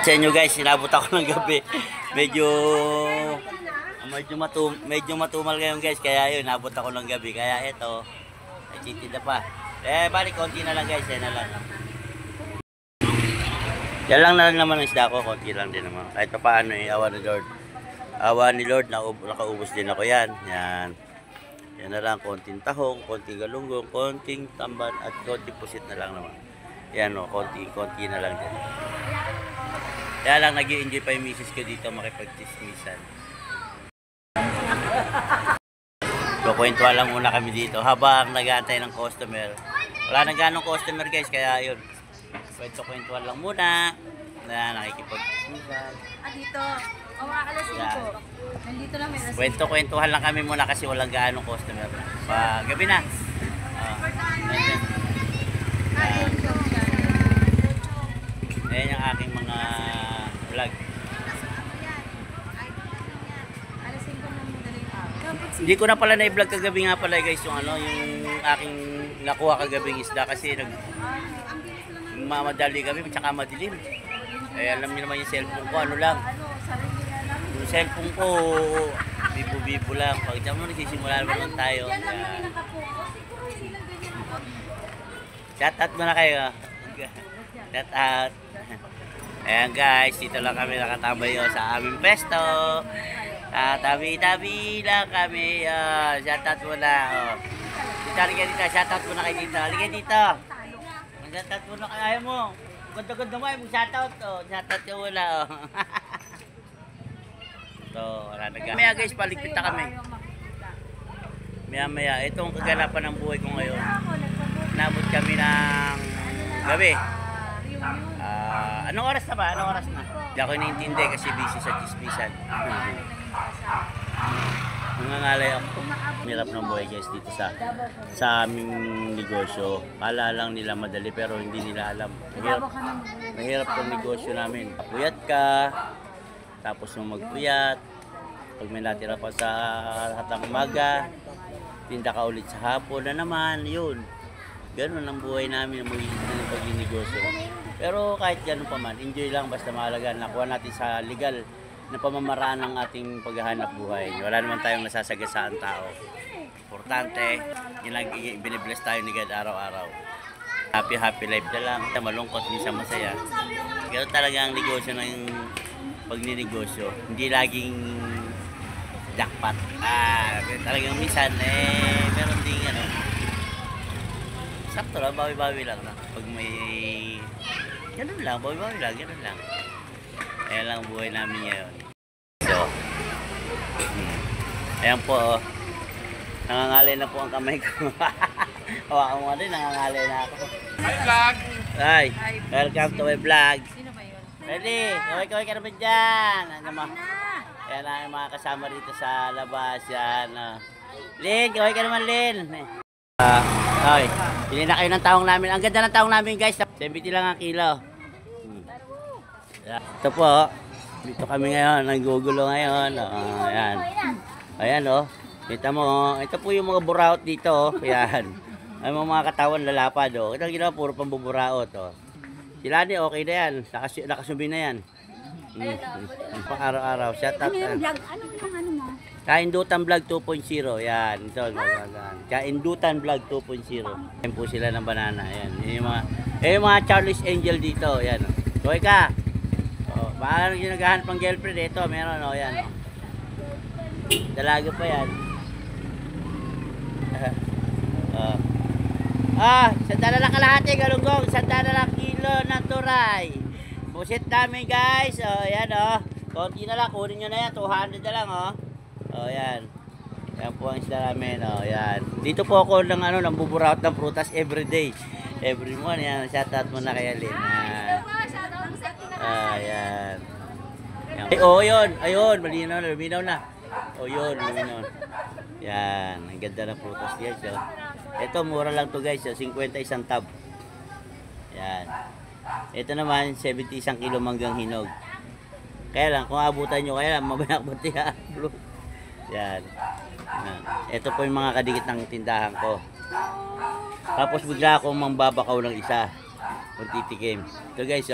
Sa inyo guys, sinabot ako ng gabi. Medyo matumal ngayon guys, kaya yun, nabot ako ng gabi. Kaya ito, ay titinda pa. Balik, konti na lang guys, yan na lang. Yan lang na naman ang isda ko, konti lang din naman. Kahit pa paano awa ni Lord. Awa ni Lord, nakaubos din ako yan. Yan. Yan na lang, konting tahong, konting galunggong, konting tamban, at konting pusit na lang naman. Yan o, konti na lang din. Kaya lang nag-i-enjoy pa yung misis ko dito makipag-chismisan. Kukwentuhan lang muna kami dito habang nag-aantay ng customer. Wala nang ganong customer guys, kaya yun. Kwento-kwentuhan lang muna na nakikipag-chismisan. Dito, alas 5. Nandito lang may alas 5. Kwento-kwentuhan lang kami muna kasi walang ganong customer na. Gabi na. Ayan yung aking mga vlog. Hindi ko na pala na-vlog kagabi nga pala guys yung yung aking nakuha kagabing isda kasi mamadali kami tsaka madilim. Alam niyo naman yung cellphone ko, ano lang. Yung cellphone ko, bibo-bibo lang. Pag mo nagsisimula naman tayo. Shout out muna kayo. Shout out. Ayan guys, dito lang kami nakatambay sa aming pesto. Tabi-tabi lang kami. Shout out muna. Dito, halika dito. Shout out muna kayo dito. Halika dito. Shout out muna kayo. Ayaw mo. Ganda-ganda mo. Shout out. Shout out yung wala. Ito, wala na maya guys, paligpit na kami. Maya. Itong kaganapan ng buhay ko ngayon. Nabot kami ng gabi. Anong oras na ba? Anong oras na? Hindi ako iniintindi kasi busy sa chismisan. Nangangalay ako. Hirap ng buhay guys dito sa aming negosyo. Kala lang nila madali pero hindi nila alam. Mahirap tong negosyo namin. Puyat ka, tapos nung magpuyat, pag may natira pa sa hatang umaga, tinda ka ulit sa hapon na naman, yun. Ganun ang buhay namin ng pag-negosyo. Pero kahit ganun pa man, enjoy lang basta mahalaga. Nakuha natin sa legal na pamamaraan ng ating paghahanap buhay. Wala naman tayong nasasagasaan tao. Importante, binibless tayo ni God araw-araw. Happy life na lang. Malungkot, minsan masaya. Ganun talaga ang negosyo ng pagninegosyo. Hindi laging jackpot. Talagang minsan, meron ding sakto lang, bawi-bawi lang na. Pag may ganun lang, bawi-bawi lang, ganun lang. Ayan lang ang buhay namin ngayon. So, ayan po, nangangalay na po ang kamay ko. Hawakan mo rin, nangangalay na ako. Hi vlog! Hi, welcome to my vlog. Sino ba yun? Ready? Kaway ka naman dyan. Ano mo? Ayan na yung mga kasama dito sa labas. Yan. Lin, kaway ka naman, Lin. Okay, pili na kayo ng taong namin. Ang ganda ng taong namin guys. 70 lang ang kilo. Ito po, dito kami ngayon. Nanggugulo ngayon. Ayan. Ayan o. Kita mo, ito po yung mga buraot dito. Ayan. Ay mga katawan lalapad o. Ito ang ginawa, puro pambuburaot o. Sila ni okay na yan. Nakasubi na yan. Pang araw-araw. Shout out. Ano ano mo? Kaindutan Vlog 2.0. Yan. Ito. Kaindutan Vlog 2.0. Yan po sila ng banana. Yan. Yung mga Charlie's Angel dito. Yan. Koy ka. Baka nang naghahanap ng girlfriend. Ito. Meron. Yan. Dalaga pa yan. Sandala lang kalahati. Galunggong. Sandala lang kilo ng turay. Pusit namin guys. Yan konti na lang. Kunin nyo na yan. 200 na lang yan. Yan po ang isda namin. Yan. Dito po ako ng buburaot ng prutas everyday. Every morning. Yan. Shoutout mo na kay Alin. Yan. Yun. Ayun. Malinaw na. Luminaw na. Yun. Luminaw. Yan. Ang ganda ng prutas guys. Ito mura lang to guys. 50 isang tab. Yan. Ito naman 70 isang kilo manggang hinog. Kaya lang kung abutan nyo, kaya lang mamaya buti yan. Ito po yung mga kadikit ng tindahan ko. Tapos bigla akong mangbabakaw ng isa. Kung titikim. Ito guys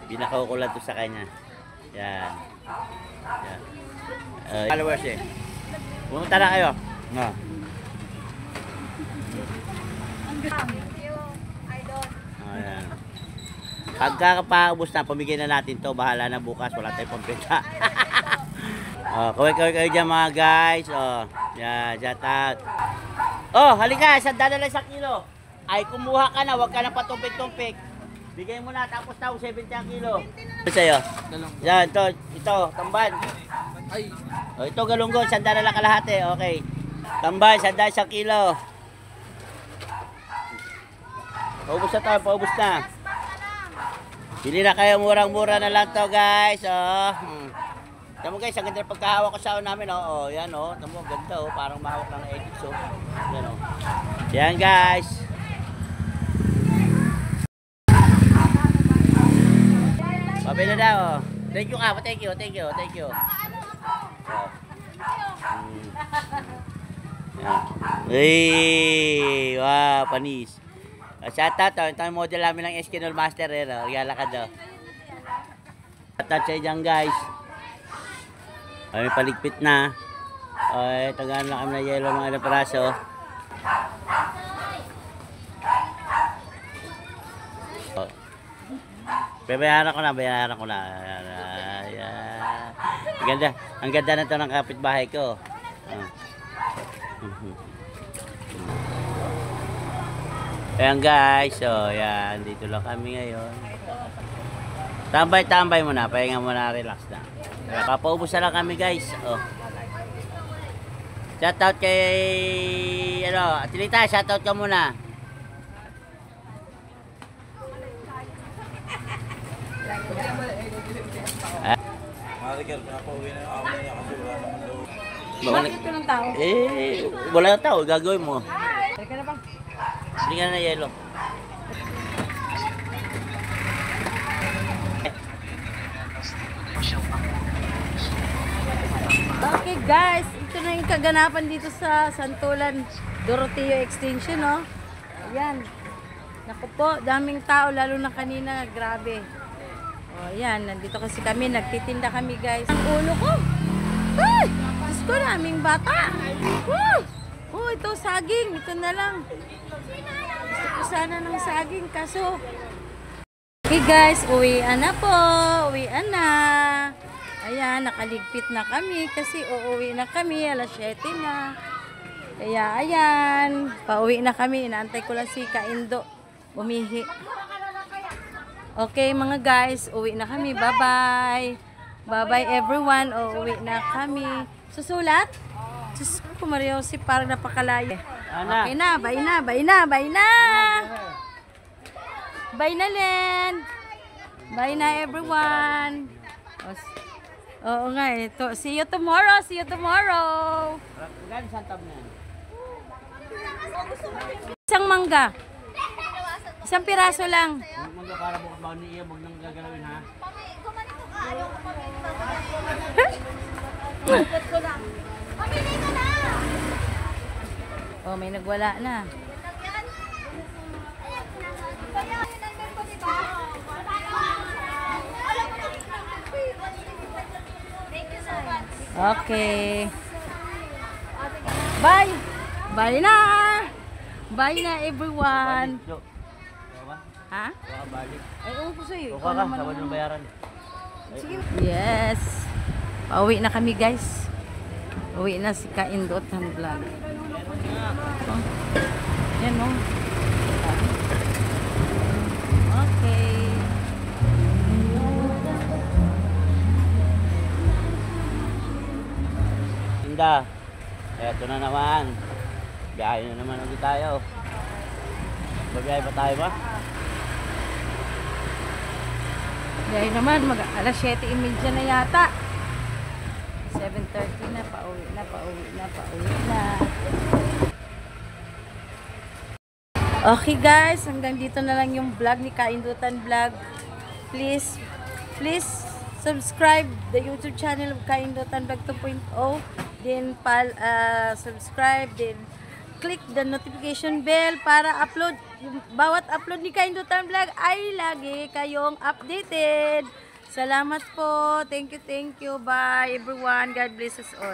Binakaw ko lang to sa kanya. Yan. Yan. Followers eh. Pumunta na kayo. No. Ayan. Pagkakapaubos na, pamigay na natin to. Bahala na bukas. Wala tayong pampita. Kaway kayo dyan mga guys. Yan, shout out. Halika. $100 lang sa kilo. Ay, kumuha ka na. Huwag ka na patumpik-tumpik. Bigay mo na. Tapos tao, 70 ang kilo. Ito sa'yo. Yan, ito. Tamban. Ay. Ito galunggong. $100 lang kalahati. Okay. Tamban, $100 sa kilo. Paubos na tayo. Paubos na. Bili na kayo, murang-mura na lang to guys. Tamo guys, ang ganda ng pagkahawak ko sa namin. Yan tamo, ganda parang mahawak ng edits. Yan Yan guys. Pabili na daw. Thank you ka, thank you. Hey, wow, panis. Shout out, ito yung model namin ng Eskinol Master Regala ka daw. Shout out sa dyan guys. May paligpit na. Tagaan lang kami na yellow mga ilang peraso. Bayaran ko na. Ang ganda na ito ng kapitbahay ko. Ayan guys, yan, dito lang kami ngayon. Tambay muna, pahinga muna, relax na. Papaubos na lang kami guys. Shoutout kay, Atilita, shoutout ka muna. Maricar, napauwi na ako niya kasi wala naman daw. Bakit ito ng tao? Wala na tao, gagawin mo. Teka na ba? Hindi ka na yelo. Okay guys, ito na yung kaganapan dito sa Santulan Doroteo Extension, Ayan. Naku po, daming tao, lalo na kanina, grabe. Ayan, nandito kasi kami, nagtitinda kami guys. Ang ulo ko! Ay! Diyos ko, naming bata! Ito saging, ito na lang. Gusto ko sana ng saging, kaso... Okay guys, uwian na po, uwian na. Ayan, nakaligpit na kami kasi uuwi na kami, alas 7 na. Kaya ayan, pauwi na kami, inaantay ko lang si Kaindo umihi. Okay mga guys, uwi na kami, bye-bye. Bye-bye everyone, uuwi na kami. Susulat? Diyos ko, Mario, si parang napakalayo. Okay na, bye na. Bye na, Len. Bye na, everyone. Oo nga, ito. See you tomorrow. Isang mangga. Isang piraso lang. Mangga para bukas baon ni iya, huwag nang gagalawin ha. May nagwala na. Okay. Bye. Bye na. Bye na everyone. Ha? Balik. Ay, ko sa'yo. Kuha ka, sabad ng bayaran. Sige. Yes. Pauwi na kami guys. Uwi na si Kaindot ang vlog. Yan Okay. Tinda. Eto na naman. Biyahe na naman ulit tayo. Babiyahe pa tayo ba? Dahil naman, alas 7:30 na yata. 7:30 na, pauwi na. Okay guys, hanggang dito na lang yung vlog ni Kaindutan Vlog. Please subscribe the YouTube channel of Kaindutan Vlog 2.0. Then subscribe, then click the notification bell para upload yung bawat upload ni Kaindutan Vlog ay lagi kayong updated. Salamat po. Thank you. Bye everyone. God bless us all.